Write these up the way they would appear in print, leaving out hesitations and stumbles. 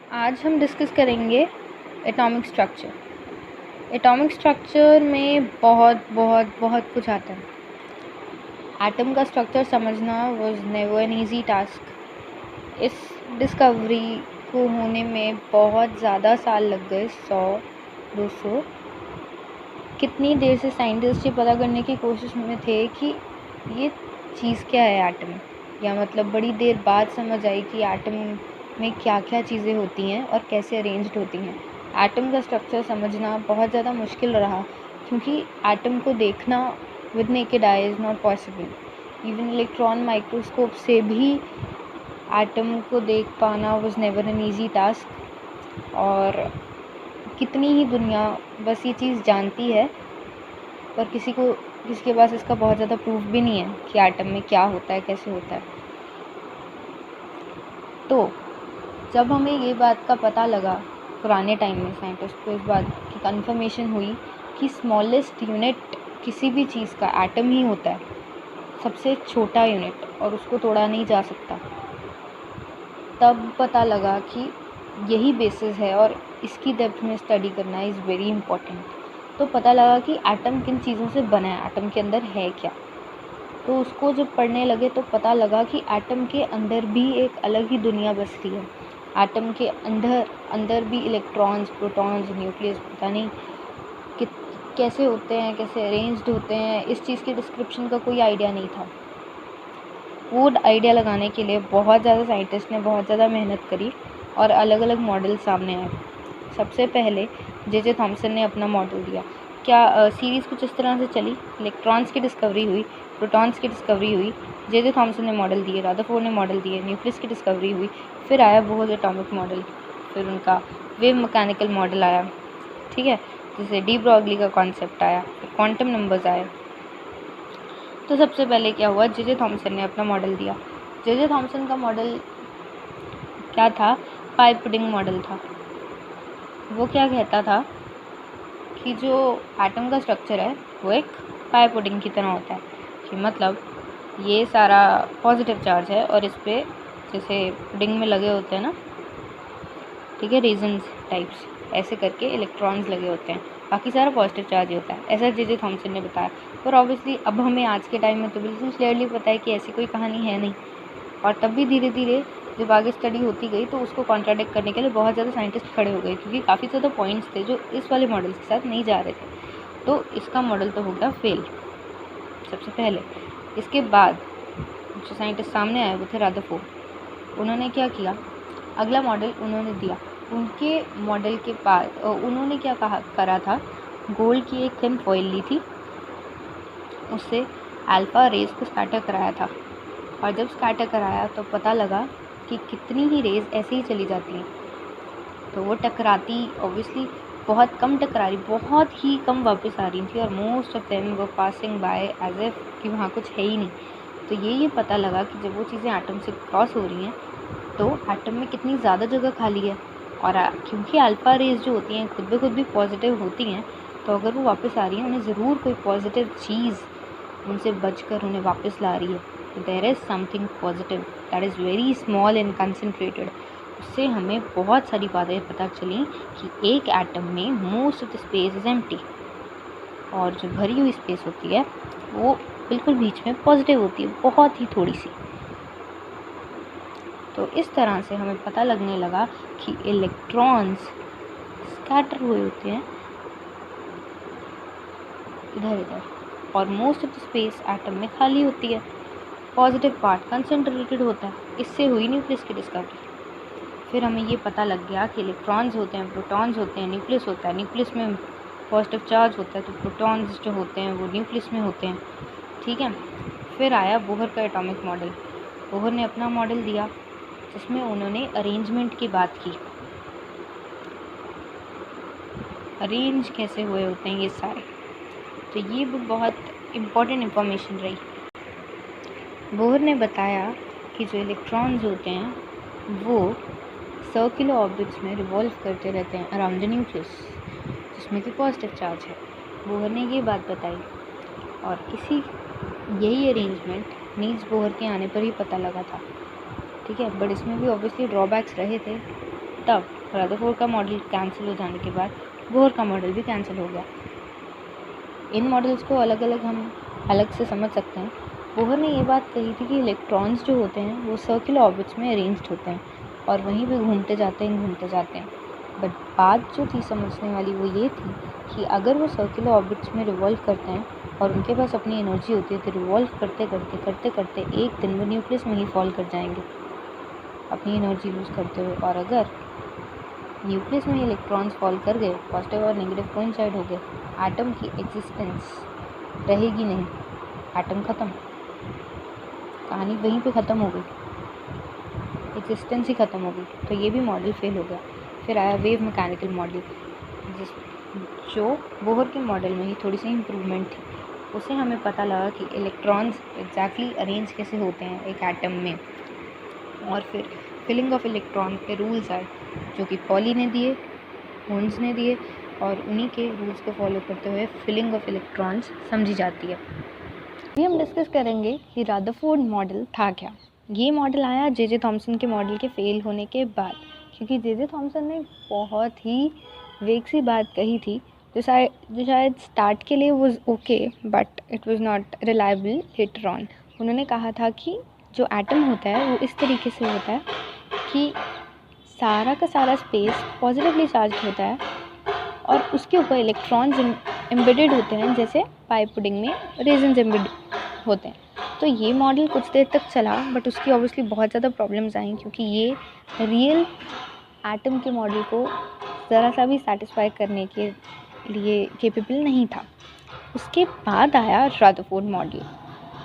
आज हम डिस्कस करेंगे एटॉमिक स्ट्रक्चर। एटॉमिक स्ट्रक्चर में बहुत कुछ आता है। एटम का स्ट्रक्चर समझना was never an easy task. इस डिस्कवरी को होने में बहुत ज़्यादा साल लग गए, 100-200। कितनी देर से साइंटिस्ट ये पता करने की कोशिश में थे कि ये चीज़ क्या है एटम, या मतलब बड़ी देर बाद समझ आई कि एटम में क्या क्या चीज़ें होती हैं और कैसे अरेंज्ड होती हैं। एटम का स्ट्रक्चर समझना बहुत ज़्यादा मुश्किल रहा, क्योंकि एटम को देखना with naked I is not possible. Even electron microscope से भी एटम को देख पाना was never an easy task. और कितनी ही दुनिया बस ये चीज़ जानती है, पर किसी के पास इसका बहुत ज़्यादा प्रूफ भी नहीं है कि एटम में क्या होता है, कैसे होता है। तो जब हमें ये बात का पता लगा पुराने टाइम में, साइंटिस्ट को इस बात की कंफर्मेशन हुई कि स्मॉलेस्ट यूनिट किसी भी चीज़ का एटम ही होता है, सबसे छोटा यूनिट, और उसको तोड़ा नहीं जा सकता। तब पता लगा कि यही बेसिस है और इसकी डेप्थ में स्टडी करना इज़ वेरी इंपॉर्टेंट। तो पता लगा कि एटम किन चीज़ों से बना है, एटम के अंदर है क्या। तो उसको जब पढ़ने लगे तो पता लगा कि एटम के अंदर भी एक अलग ही दुनिया बस रही है। एटम के अंदर भी इलेक्ट्रॉन्स, प्रोटॉन्स, न्यूक्लियस, पता नहीं कि कैसे होते हैं, कैसे अरेंज्ड होते हैं, इस चीज़ की डिस्क्रिप्शन का कोई आइडिया नहीं था। वो आइडिया लगाने के लिए बहुत ज़्यादा साइंटिस्ट ने बहुत ज़्यादा मेहनत करी और अलग अलग मॉडल सामने आए। सबसे पहले जे थॉमसन ने अपना मॉडल दिया। क्या सीरीज़ कुछ इस तरह से चली, इलेक्ट्रॉन्स की डिस्कवरी हुई, प्रोटॉन्स की डिस्कवरी हुई, जे थॉमसन ने मॉडल दिए, रदरफोर्ड ने मॉडल दिए, न्यूक्लियस की डिस्कवरी हुई, फिर आया बोहर एटॉमिक मॉडल, फिर उनका वेव मैकेनिकल मॉडल आया, ठीक है, जैसे डी ब्रॉगली का कॉन्सेप्ट आया, फिर क्वांटम नंबर्स आए। तो सबसे पहले क्या हुआ, जे थॉमसन ने अपना मॉडल दिया। जे थॉमसन का मॉडल क्या था? पाई पुडिंग मॉडल था। वो क्या कहता था कि जो एटम का स्ट्रक्चर है वो एक पाई पुडिंग की तरह होता है, कि मतलब ये सारा पॉजिटिव चार्ज है और इस पर जैसे पुडिंग में लगे होते हैं ना, ठीक है, रीजन्स टाइप्स, ऐसे करके इलेक्ट्रॉन्स लगे होते हैं, बाकी सारा पॉजिटिव चार्ज ही होता है, ऐसा जे थॉमसन ने बताया। पर ऑब्वियसली अब हमें आज के टाइम में तो बिल्कुल क्लियरली पता है कि ऐसी कोई कहानी है नहीं। और तब भी धीरे धीरे जब आगे स्टडी होती गई तो उसको कॉन्ट्राडिक्ट करने के लिए बहुत ज़्यादा साइंटिस्ट खड़े हो गए, क्योंकि काफ़ी ज़्यादा पॉइंट्स थे जो इस वाले मॉडल के साथ नहीं जा रहे थे। तो इसका मॉडल तो हो गया फेल सबसे पहले। इसके बाद जो साइंटिस्ट सामने आए वो थे रदरफोर्ड। उन्होंने क्या किया, अगला मॉडल उन्होंने दिया। उनके मॉडल के बाद उन्होंने क्या करा था, गोल्ड की एक थिन फॉइल ली थी, उससे अल्फ़ा रेज को स्कैटर कराया था, और जब स्कैटर कराया तो पता लगा कि कितनी ही रेज ऐसे ही चली जाती हैं। तो वो टकराती ऑब्वियसली बहुत कम टकरा रही, बहुत ही कम वापस आ रही थी, और मोस्ट ऑफ देम वो पासिंग बाय एज इफ कि वहाँ कुछ है ही नहीं। तो ये पता लगा कि जब वो चीज़ें एटम से क्रॉस हो रही हैं तो एटम में कितनी ज़्यादा जगह खाली है, और क्योंकि अल्फ़ा रेज जो होती हैं खुद ब खुद भी पॉजिटिव होती हैं, तो अगर वो वापस आ रही हैं उन्हें ज़रूर कोई पॉजिटिव चीज़ उनसे बचकर उन्हें वापस ला रही है। There is something positive that is very small and concentrated. उससे हमें बहुत सारी बातें पता चली कि एक एटम में most of the space is empty, और जो भरी हुई स्पेस होती है वो बिल्कुल बीच में पॉजिटिव होती है, बहुत ही थोड़ी सी। तो इस तरह से हमें पता लगने लगा कि इलेक्ट्रॉन्स स्कैटर हुए होते हैं इधर इधर, और most of the space atom में खाली होती है, पॉजिटिव पार्ट कंसंट्रेटेड होता है। इससे हुई न्यूक्लियस की डिस्कवरी। फिर हमें ये पता लग गया कि इलेक्ट्रॉन्स होते हैं, प्रोटॉन्स होते हैं, न्यूक्लियस होता है, न्यूक्लियस में पॉजिटिव चार्ज होता है, तो प्रोटॉन्स जो होते हैं वो न्यूक्लियस में होते हैं, ठीक है। फिर आया बोहर का एटॉमिक मॉडल। बोहर ने अपना मॉडल दिया जिसमें उन्होंने अरेंजमेंट की बात की, अरेंज कैसे हुए होते हैं ये सारे। तो ये भी बहुत इम्पॉर्टेंट इन्फॉर्मेशन रही। बोहर ने बताया कि जो इलेक्ट्रॉन्स होते हैं वो सर्कुलर ऑर्बिट्स में रिवॉल्व करते रहते हैं अराउंड द न्यूक्लियस, जिसमें कि पॉजिटिव चार्ज है। बोहर ने ये बात बताई, और यही अरेंजमेंट नील्स बोहर के आने पर ही पता लगा था, ठीक है। बट इसमें भी ऑब्वियसली ड्रॉबैक्स रहे थे, तब रदरफोर्ड का मॉडल कैंसिल हो जाने के बाद बोहर का मॉडल भी कैंसिल हो गया। इन मॉडल्स को अलग अलग हम अलग से समझ सकते हैं। बोहर ने ये बात कही थी कि इलेक्ट्रॉन्स जो होते हैं वो सर्कुलर ऑर्बिट्स में अरेंज्ड होते हैं और वहीं पे घूमते जाते हैं। बट बात जो थी समझने वाली वो ये थी कि अगर वो सर्कुलर ऑर्बिट्स में रिवॉल्व करते हैं और उनके पास अपनी एनर्जी होती है, तो रिवॉल्व करते एक दिन वो न्यूक्लियस में ही फॉल कर जाएंगे अपनी एनर्जी लूज़ करते हुए। और अगर न्यूक्लियस में इलेक्ट्रॉन्स फॉल कर गए, पॉजिटिव और नेगेटिव कोइंसाइड हो गए, एटम की एग्जिस्टेंस रहेगी नहीं, एटम ख़त्म, कहानी वहीं पे ख़त्म हो गई, एग्जिस्टेंस ही ख़त्म हो गई। तो ये भी मॉडल फेल हो गया। फिर आया वेव मैकेनिकल मॉडल, जो बोहर के मॉडल में ही थोड़ी सी इम्प्रूवमेंट थी। उससे हमें पता लगा कि इलेक्ट्रॉन्स एग्जैक्टली अरेंज कैसे होते हैं एक एटम में। और फिर फिलिंग ऑफ इलेक्ट्रॉन के रूल्स आए, जो कि पॉली ने दिए, होन्स ने दिए, और उन्हीं के रूल्स को फॉलो करते हुए फिलिंग ऑफ इलेक्ट्रॉन्स समझी जाती है। अभी हम डिस्कस करेंगे कि रदरफोर्ड मॉडल था क्या। ये मॉडल आया जे थॉमसन के मॉडल के फेल होने के बाद, क्योंकि जे थॉमसन ने बहुत ही वेग सी बात कही थी जो शायद स्टार्ट के लिए was okay but it was not reliable later on. उन्होंने कहा था कि जो एटम होता है वो इस तरीके से होता है कि सारा का सारा स्पेस पॉजिटिवली चार्ज होता है और उसके ऊपर इलेक्ट्रॉन्स एम्बेडेड होते हैं, जैसे पाई पुडिंग में रेजिन्स एम्बेडेड होते हैं। तो ये मॉडल कुछ देर तक चला बट उसकी ऑब्वियसली बहुत ज़्यादा प्रॉब्लम्स आई, क्योंकि ये रियल एटम के मॉडल को ज़रा सा भी सेटिस्फाई करने के लिए केपेबल नहीं था। उसके बाद आया रदरफोर्ड मॉडल,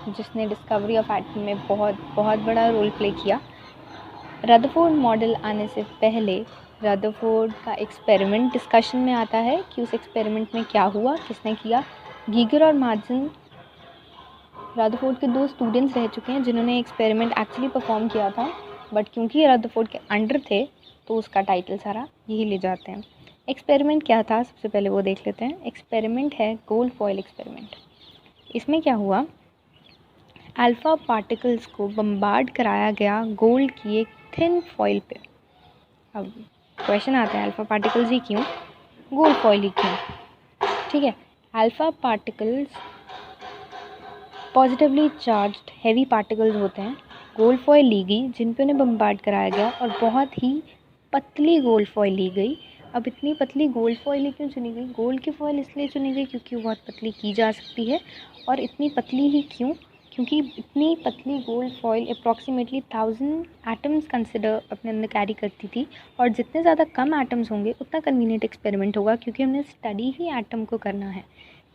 जिसने डिस्कवरी ऑफ एटम में बहुत बड़ा रोल प्ले किया। रदरफोर्ड मॉडल आने से पहले रदरफोर्ड का एक्सपेरिमेंट डिस्कशन में आता है कि उस एक्सपेरिमेंट में क्या हुआ, किसने किया। गीगर और मार्जन रदरफोर्ड के 2 स्टूडेंट्स रह चुके हैं जिन्होंने एक्सपेरिमेंट एक्चुअली परफॉर्म किया था, बट क्योंकि रदरफोर्ड के अंडर थे तो उसका टाइटल सारा यही ले जाते हैं। एक्सपेरिमेंट क्या था सबसे पहले वो देख लेते हैं। एक्सपेरिमेंट है गोल्ड फॉयल एक्सपेरिमेंट। इसमें क्या हुआ, अल्फ़ा पार्टिकल्स को बम्बार्ड कराया गया गोल्ड की एक थिन फॉयल पे। अब क्वेश्चन आता है अल्फ़ा पार्टिकल्स ही क्यों, गोल्ड फॉयल ही क्यों? ठीक है, alpha particles positively charged heavy particles होते हैं। गोल्ड फॉयल ली गई जिन पे उन्हें बम्बार्ड कराया गया और बहुत ही पतली गोल्ड फॉयल ली गई। अब इतनी पतली गोल्ड फॉयल ही क्यों चुनी गई? गोल्ड की फॉयल इसलिए चुनी गई क्योंकि वो बहुत पतली की जा सकती है। और इतनी पतली ही क्यों? क्योंकि इतनी पतली gold foil approximately 1000 atoms consider अपने अंदर कैरी करती थी, और जितने ज़्यादा कम एटम्स होंगे उतना कन्वीनियंट एक्सपेरिमेंट होगा, क्योंकि हमने स्टडी ही एटम को करना है।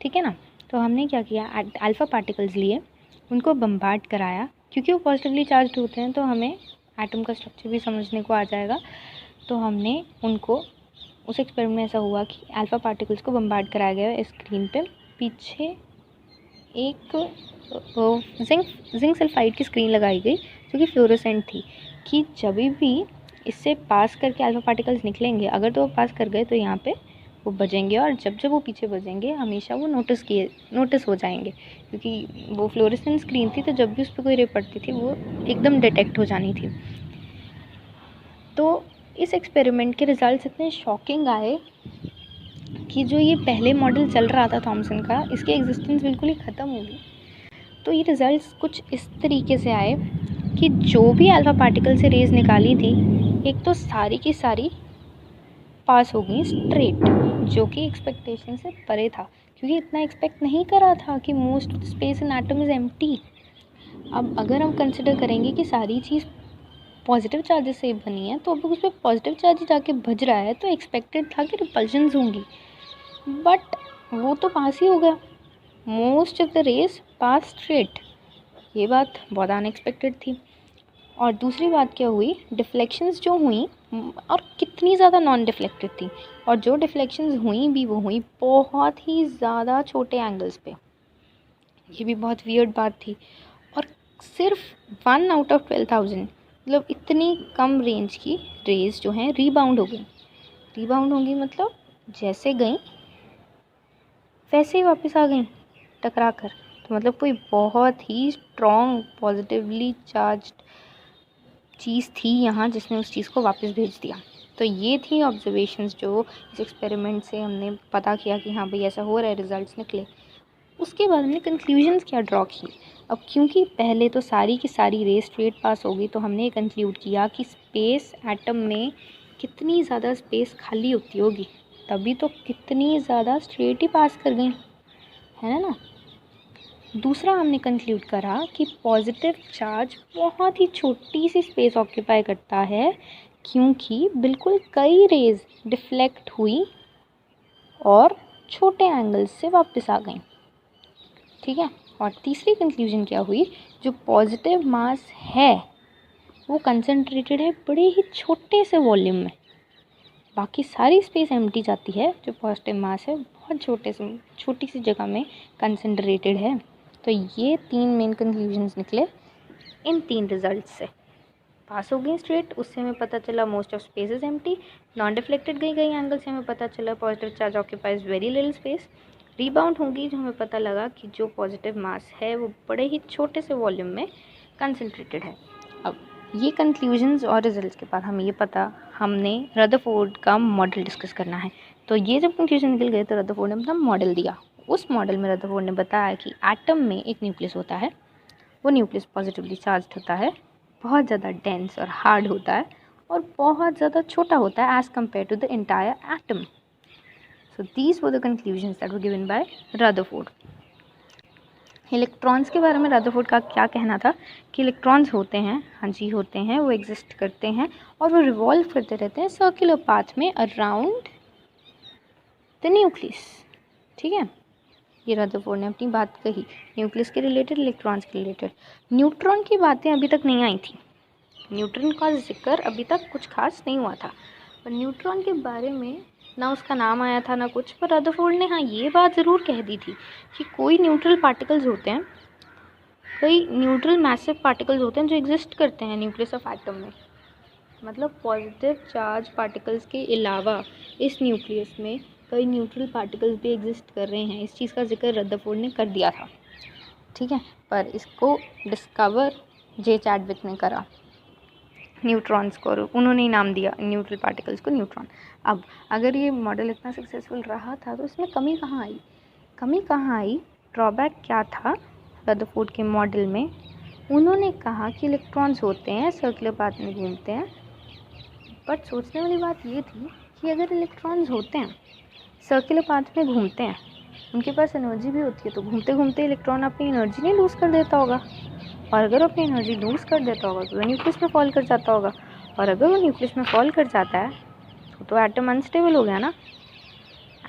ठीक है ना? तो हमने क्या किया, अल्फ़ा पार्टिकल्स लिए, उनको बम्बार्ड कराया, क्योंकि वो पॉजिटिवली चार्ज होते हैं तो हमें एटम का स्ट्रक्चर भी समझने को आ जाएगा। तो हमने उनको, उस एक्सपेरिमेंट में ऐसा हुआ कि अल्फ़ा पार्टिकल्स को बम्बार्ड कराया गया स्क्रीन पे, पीछे एक जिंक सल्फाइड की स्क्रीन लगाई गई जो कि फ्लोरोसेंट थी, कि जब भी इससे पास करके अल्फ़ा पार्टिकल्स निकलेंगे, अगर तो वो पास कर गए तो यहाँ पे वो बजेंगे, और जब वो पीछे बजेंगे हमेशा वो नोटिस हो जाएंगे, क्योंकि वो फ्लोरोसेंट स्क्रीन थी, तो जब भी उस पर कोई रे पड़ती थी वो एकदम डिटेक्ट हो जानी थी। तो इस एक्सपेरिमेंट के रिज़ल्ट्स इतने शॉकिंग आए कि जो ये पहले मॉडल चल रहा था थॉमसन का, इसकी एग्जिस्टेंस बिल्कुल ही ख़त्म हो गई। तो ये रिज़ल्ट्स कुछ इस तरीके से आए कि जो भी अल्फ़ा पार्टिकल से रेज़ निकाली थी, एक तो सारी की सारी पास हो गई स्ट्रेट, जो कि एक्सपेक्टेशन से परे था, क्योंकि इतना एक्सपेक्ट नहीं करा था कि most of space in atom is empty. अब अगर हम कंसिडर करेंगे कि सारी चीज़ पॉजिटिव चार्जेस से बनी है, तो अब उस पर पॉजिटिव चार्ज जाके भज रहा है, तो एक्सपेक्टेड था कि रिपल्शंस होंगी, बट वो तो पास ही हो गया। Most of the rays pass straight. ये बात बहुत अनएक्सपेक्टेड थी। और दूसरी बात क्या हुई, डिफ्लेक्शंस जो हुई, और कितनी ज़्यादा नॉन डिफ्लेक्टेड थी, और जो डिफ्लेक्शंस हुई भी वो हुई बहुत ही ज़्यादा छोटे एंगल्स पे। ये भी बहुत वियर्ड बात थी। और सिर्फ 1 आउट ऑफ 12,000, मतलब इतनी कम रेंज की रेज जो हैं रीबाउंड हो गई मतलब जैसे गई वैसे ही वापस आ गई टकरा कर। तो मतलब कोई बहुत ही स्ट्रॉन्ग पॉजिटिवली चार्ज्ड चीज़ थी यहाँ, जिसने उस चीज़ को वापस भेज दिया। तो ये थी ऑब्जर्वेशंस जो इस एक्सपेरिमेंट से हमने पता किया कि हाँ भाई ऐसा हो रहा है, रिजल्ट्स निकले। उसके बाद हमने कंक्लूजन्स क्या ड्रॉ की। अब क्योंकि पहले तो सारी की सारी रेस स्ट्रेट पास हो गई, तो हमने ये कंक्लूड किया कि स्पेस एटम में कितनी ज़्यादा स्पेस खाली होती होगी, तभी तो कितनी ज़्यादा स्ट्रेट ही पास कर गई, है ना। दूसरा हमने कंक्लूड करा कि पॉजिटिव चार्ज बहुत ही छोटी सी स्पेस ऑक्यूपाई करता है, क्योंकि बिल्कुल कई रेज डिफ्लेक्ट हुई और छोटे एंगल्स से वापस आ गई, ठीक है। और तीसरी कंक्लूजन क्या हुई, जो पॉजिटिव मास है वो कंसंट्रेटेड है बड़े ही छोटे से वॉल्यूम में, बाकी सारी स्पेस एम्प्टी जाती है, जो पॉजिटिव मास है बहुत छोटी सी जगह में कंसंट्रेटेड है। तो ये 3 मेन कंक्लूजन्स निकले इन 3 रिजल्ट से। पास हो गई स्ट्रेट, उससे हमें पता चला most of space is empty. Non deflected गई एंगल से हमें पता चला positive charge occupies very little space. Rebound होंगी, जो हमें पता लगा कि जो पॉजिटिव मास है वो बड़े ही छोटे से वॉल्यूम में कंसंट्रेटेड है। अब ये कंक्लूजन्स और रिजल्ट्स के बाद हमें ये पता, हमने रदरफोर्ड का मॉडल डिस्कस करना है। तो ये जब कंक्लूजन निकल गए तो रदरफोर्ड ने अपना मॉडल दिया। उस मॉडल में रदरफोर्ड ने बताया कि एटम में एक न्यूक्लियस होता है, वो न्यूक्लियस पॉजिटिवली चार्ज होता है, बहुत ज़्यादा डेंस और हार्ड होता है और बहुत ज़्यादा छोटा होता है as compare to the entire atom. So these were the conclusions that were given by Rutherford. Electrons के बारे में रदरफोर्ड का क्या कहना था कि इलेक्ट्रॉन्स होते हैं, हाँ जी होते हैं, वो एग्जिस्ट करते हैं और वो रिवॉल्व करते रहते हैं सर्कुलर पाथ में अराउंड द न्यूक्लियस, ठीक है। ये रदरफोर्ड ने अपनी बात कही न्यूक्लियस के रिलेटेड, इलेक्ट्रॉन्स के रिलेटेड। न्यूट्रॉन की बातें अभी तक नहीं आई थी, न्यूट्रॉन का जिक्र अभी तक कुछ खास नहीं हुआ था, पर न्यूट्रॉन के बारे में ना उसका नाम आया था ना कुछ। पर रदरफोर्ड ने हाँ ये बात ज़रूर कह दी थी कि कोई न्यूट्रल पार्टिकल्स होते हैं, कई न्यूट्रल मैसिव पार्टिकल्स होते हैं जो एग्जिस्ट करते हैं न्यूक्लियस ऑफ एटम में। मतलब पॉजिटिव चार्ज पार्टिकल्स के अलावा इस न्यूक्लियस में कई न्यूट्रल पार्टिकल्स भी एग्जिस्ट कर रहे हैं। इस चीज़ का जिक्र रदरफोर्ड ने कर दिया था, ठीक है। पर इसको डिस्कवर जे चैडविक ने करा, न्यूट्रॉन्स को, उन्होंने ही नाम दिया न्यूट्रल पार्टिकल्स को न्यूट्रॉन। अब अगर ये मॉडल इतना सक्सेसफुल रहा था तो इसमें कमी कहाँ आई, ड्रॉबैक क्या था रदरफोर्ड के मॉडल में। उन्होंने कहा कि इलेक्ट्रॉन्स होते हैं सर्कुलर पाथ में घूमते हैं, बट सोचने वाली बात ये थी कि अगर इलेक्ट्रॉन्स होते हैं सर्कुलर पाथ में घूमते हैं, उनके पास एनर्जी भी होती है, तो घूमते घूमते इलेक्ट्रॉन अपनी एनर्जी नहीं लूज़ कर देता होगा, और अगर वो अपनी एनर्जी लूज़ कर देता होगा तो वो न्यूक्लियस में फॉल कर जाता होगा, और अगर वो न्यूक्लियस में फॉल कर जाता है तो एटम अनस्टेबल हो गया ना,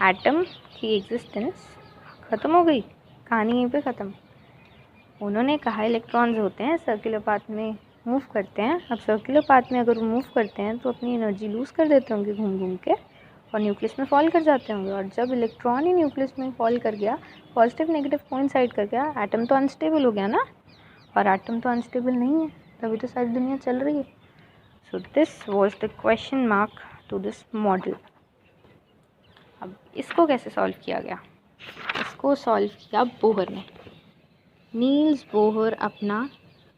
एटम की एग्जिस्टेंस ख़त्म हो गई, कहानी यहीं पे ख़त्म। उन्होंने कहा इलेक्ट्रॉन्स होते हैं सर्कुलर पाथ में मूव करते हैं। अब सर्कुलर पाथ में अगर वो मूव करते हैं तो अपनी एनर्जी लूज़ कर देते होंगे घूम घूम के और न्यूक्लियस में फॉल कर जाते होंगे, और जब इलेक्ट्रॉन ही न्यूक्लियस में फॉल कर गया, पॉजिटिव नेगेटिव कोइंसाइड कर गया, एटम तो अनस्टेबल हो गया ना, और एटम तो अनस्टेबल नहीं है, तभी तो सारी दुनिया चल रही है। So this was the question mark to this model. अब इसको कैसे सॉल्व किया गया, इसको सॉल्व किया बोहर ने। नील्स बोहर अपना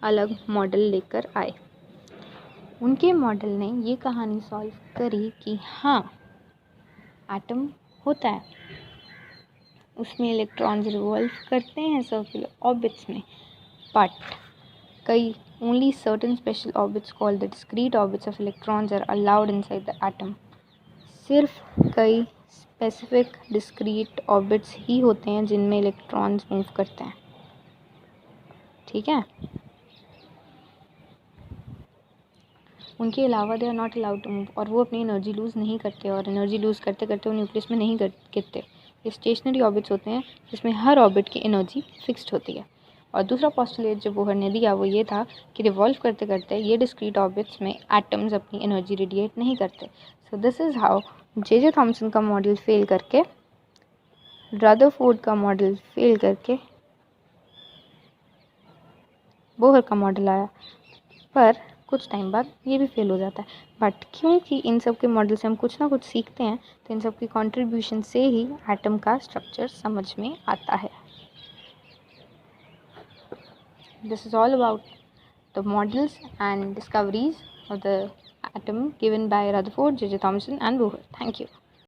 अलग मॉडल लेकर आए। उनके मॉडल ने ये कहानी सॉल्व करी कि हाँ एटम होता है, उसमें इलेक्ट्रॉन्स रिवॉल्व करते हैं सर्कुलर ऑर्बिट्स में, बट कई only certain special orbits called the discrete orbits of electrons are allowed inside the atom। सिर्फ कई स्पेसिफिक डिस्क्रीट ऑर्बिट्स ही होते हैं जिनमें इलेक्ट्रॉन्स मूव करते हैं, ठीक है। उनके अलावा they are not allowed to move, और वो अपनी एनर्जी लूज़ नहीं करते, और एनर्जी लूज़ करते करते वो न्यूक्लियस में नहीं गिरते। ये स्टेशनरी ऑर्बिट्स होते हैं जिसमें हर ऑर्बिट की एनर्जी फिक्स्ड होती है। और दूसरा पोस्टुलेट जो बोहर ने दिया वो ये था कि रिवॉल्व करते करते ये डिस्क्रीट ऑर्बिट्स में एटम्स अपनी एनर्जी रेडिएट नहीं करते। So this is how J Thomson का मॉडल फेल करके, रदरफोर्ड का मॉडल फेल करके बोहर का मॉडल आया। पर कुछ टाइम बाद ये भी फेल हो जाता है, बट क्योंकि इन सब के मॉडल से हम कुछ ना कुछ सीखते हैं, तो इन सब की कंट्रीब्यूशन से ही एटम का स्ट्रक्चर समझ में आता है। This is all about the models and discoveries of the atom given by Rutherford, J.J. Thomson, and Bohr. Thank you.